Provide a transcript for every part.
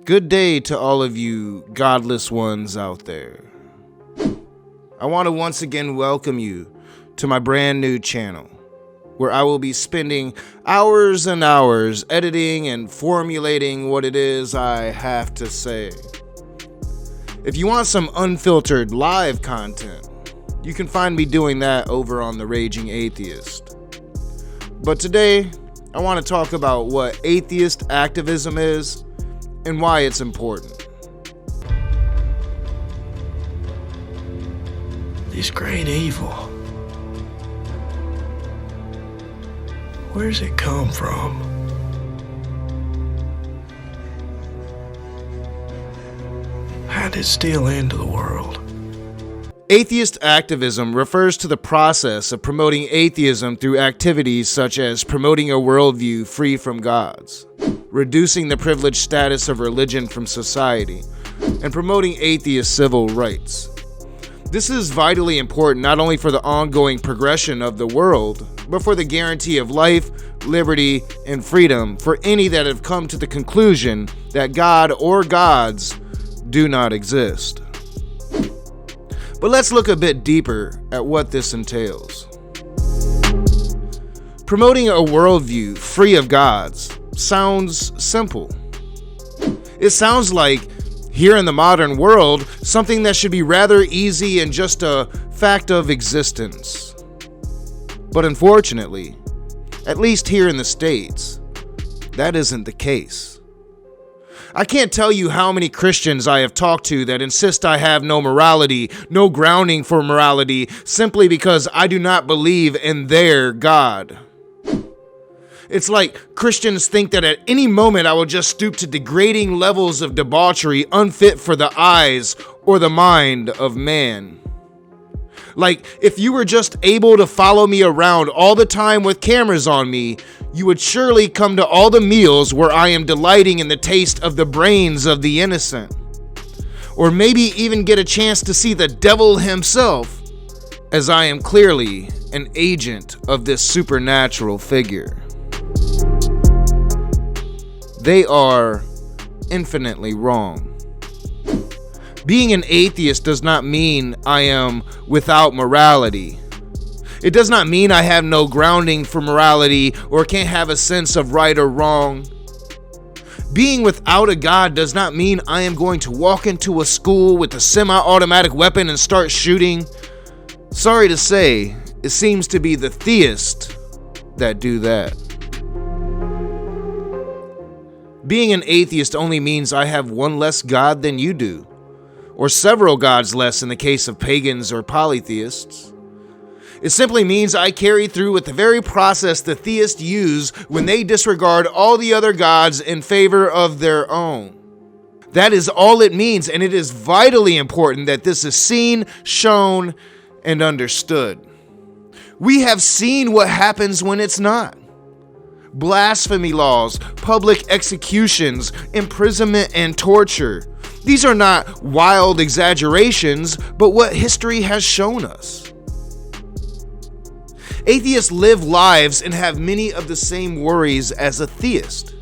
Good day to all of you godless ones out there. I want to once again welcome you to my brand new channel, where I will be spending hours and hours editing and formulating what it is I have to say. If you want some unfiltered live content, you can find me doing that over on The Raging Atheist. But today, I want to talk about what atheist activism is and why it's important. This great evil, where's it come from? How did it steal into the world? Atheist activism refers to the process of promoting atheism through activities such as promoting a worldview free from gods, reducing the privileged status of religion from society, and promoting atheist civil rights. This is vitally important not only for the ongoing progression of the world, but for the guarantee of life, liberty, and freedom for any that have come to the conclusion that God or gods do not exist. But let's look a bit deeper at what this entails. Promoting a worldview free of gods sounds simple. It sounds like, here in the modern world, something that should be rather easy and just a fact of existence. But unfortunately, at least here in the States, that isn't the case. I can't tell you how many Christians I have talked to that insist I have no morality, no grounding for morality, simply because I do not believe in their God. It's like Christians think that at any moment I will just stoop to degrading levels of debauchery unfit for the eyes or the mind of man. Like, if you were just able to follow me around all the time with cameras on me, you would surely come to all the meals where I am delighting in the taste of the brains of the innocent. Or maybe even get a chance to see the devil himself, as I am clearly an agent of this supernatural figure. They are infinitely wrong. Being an atheist does not mean I am without morality. It does not mean I have no grounding for morality or can't have a sense of right or wrong. Being without a God does not mean I am going to walk into a school with a semi-automatic weapon and start shooting. Sorry to say, it seems to be the theists that do that. Being an atheist only means I have one less God than you do, or several gods less in the case of pagans or polytheists. It simply means I carry through with the very process the theists use when they disregard all the other gods in favor of their own. That is all it means, and it is vitally important that this is seen, shown, and understood. We have seen what happens when it's not. Blasphemy laws, public executions, imprisonment, and torture. These are not wild exaggerations, but what history has shown us. Atheists live lives and have many of the same worries as a theist.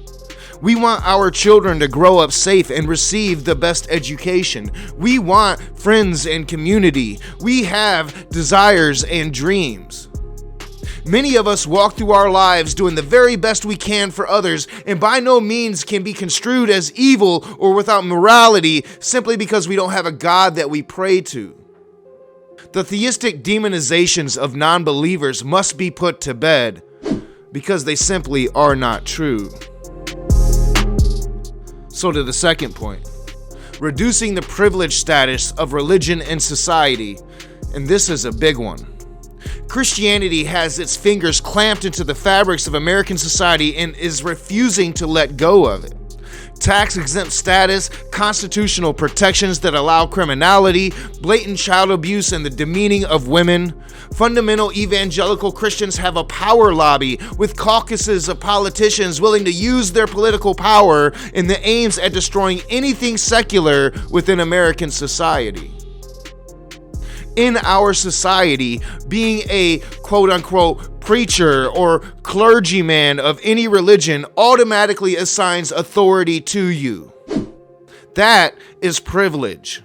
We want our children to grow up safe and receive the best education. We want friends and community. We have desires and dreams. Many of us walk through our lives doing the very best we can for others, and by no means can be construed as evil or without morality simply because we don't have a God that we pray to. The theistic demonizations of non-believers must be put to bed because they simply are not true. So to the second point, reducing the privileged status of religion in society, and this is a big one. Christianity has its fingers clamped into the fabrics of American society and is refusing to let go of it. Tax-exempt status, constitutional protections that allow criminality, blatant child abuse, and the demeaning of women. Fundamental evangelical Christians have a power lobby with caucuses of politicians willing to use their political power in the aims at destroying anything secular within American society. In our society, being a quote-unquote preacher or clergyman of any religion automatically assigns authority to you. That is privilege.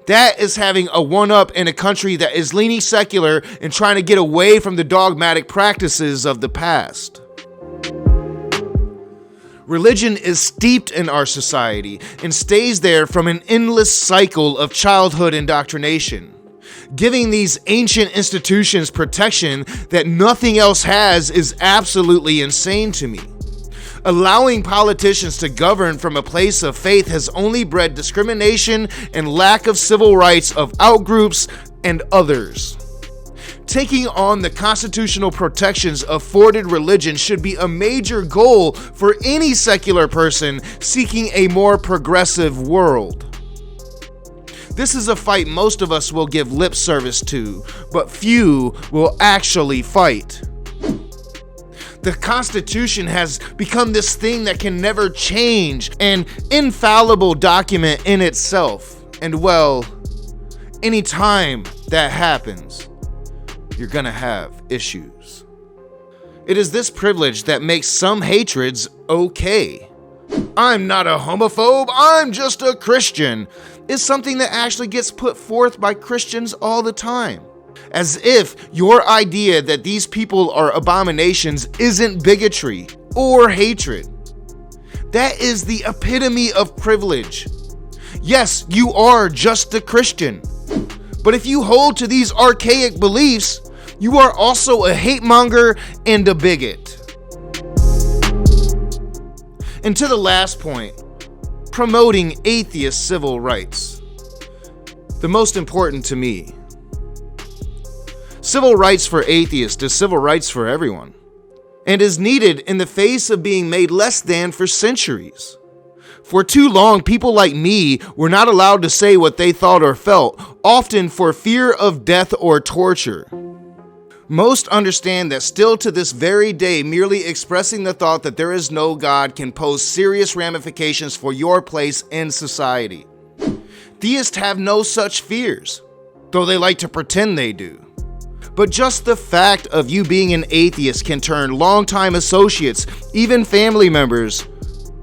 That is having a one-up in a country that is leaning secular and trying to get away from the dogmatic practices of the past. Religion is steeped in our society and stays there from an endless cycle of childhood indoctrination, giving these ancient institutions protection that nothing else has is absolutely insane to me. Allowing politicians to govern from a place of faith has only bred discrimination and lack of civil rights of outgroups and others. Taking on the constitutional protections afforded religion should be a major goal for any secular person seeking a more progressive world. This is a fight most of us will give lip service to, but few will actually fight. The Constitution has become this thing that can never change, an infallible document in itself. And well, anytime that happens, you're gonna have issues. It is this privilege that makes some hatreds okay. I'm not a homophobe, I'm just a Christian, is something that actually gets put forth by Christians all the time. As if your idea that these people are abominations isn't bigotry or hatred. That is the epitome of privilege. Yes, you are just a Christian. But if you hold to these archaic beliefs, you are also a hate monger and a bigot. And to the last point, promoting atheist civil rights. The most important to me. Civil rights for atheists is civil rights for everyone, and is needed in the face of being made less than for centuries. For too long, people like me were not allowed to say what they thought or felt, often for fear of death or torture. Most understand that still to this very day, merely expressing the thought that there is no God can pose serious ramifications for your place in society. Theists have no such fears, though they like to pretend they do. But just the fact of you being an atheist can turn longtime associates, even family members,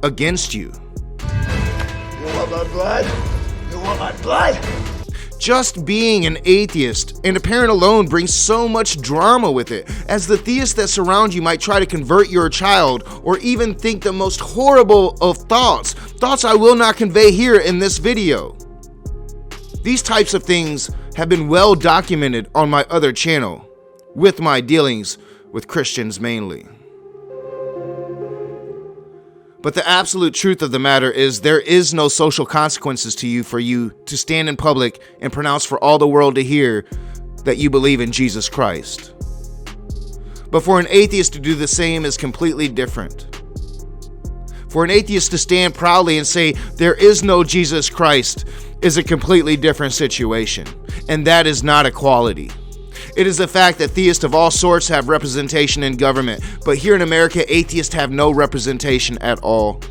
against you. You want my blood? You want my blood? Just being an atheist and a parent alone brings so much drama with it, as the theists that surround you might try to convert your child or even think the most horrible of thoughts I will not convey here in this video. These types of things have been well documented on my other channel, with my dealings with Christians mainly. But the absolute truth of the matter is there is no social consequences to you for you to stand in public and pronounce for all the world to hear that you believe in Jesus Christ. But for an atheist to do the same is completely different. For an atheist to stand proudly and say there is no Jesus Christ is a completely different situation, and that is not equality. It is the fact that theists of all sorts have representation in government, but here in America, atheists have no representation at all.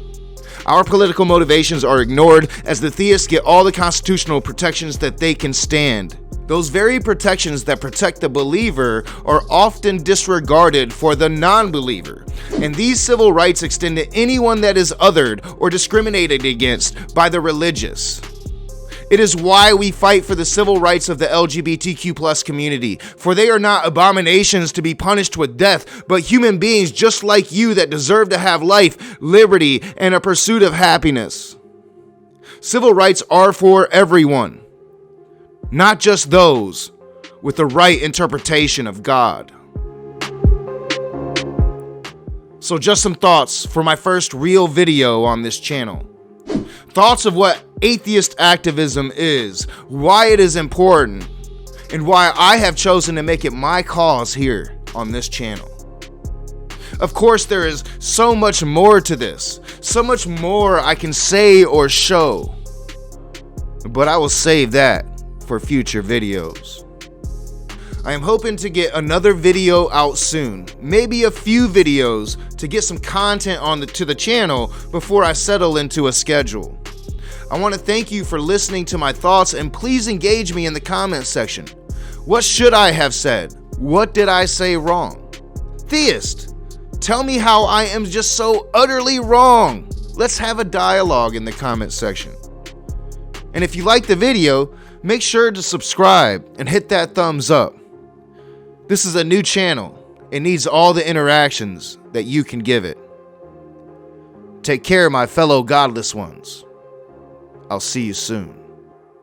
Our political motivations are ignored as the theists get all the constitutional protections that they can stand. Those very protections that protect the believer are often disregarded for the non-believer, and these civil rights extend to anyone that is othered or discriminated against by the religious. It is why we fight for the civil rights of the LGBTQ+ community, for they are not abominations to be punished with death, but human beings just like you that deserve to have life, liberty, and a pursuit of happiness. Civil rights are for everyone, not just those with the right interpretation of God. So just some thoughts for my first real video on this channel. Thoughts of what atheist activism is, why it is important, and why I have chosen to make it my cause here on this channel. Of course, there is so much more to this, so much more I can say or show, but I will save that for future videos. I am hoping to get another video out soon, maybe a few videos to get some content to the channel before I settle into a schedule. I want to thank you for listening to my thoughts, and please engage me in the comments section. What should I have said? What did I say wrong? Theist, tell me how I am just so utterly wrong. Let's have a dialogue in the comment section. And if you like the video, make sure to subscribe and hit that thumbs up. This is a new channel. It needs all the interactions that you can give it. Take care, my fellow godless ones. I'll see you soon.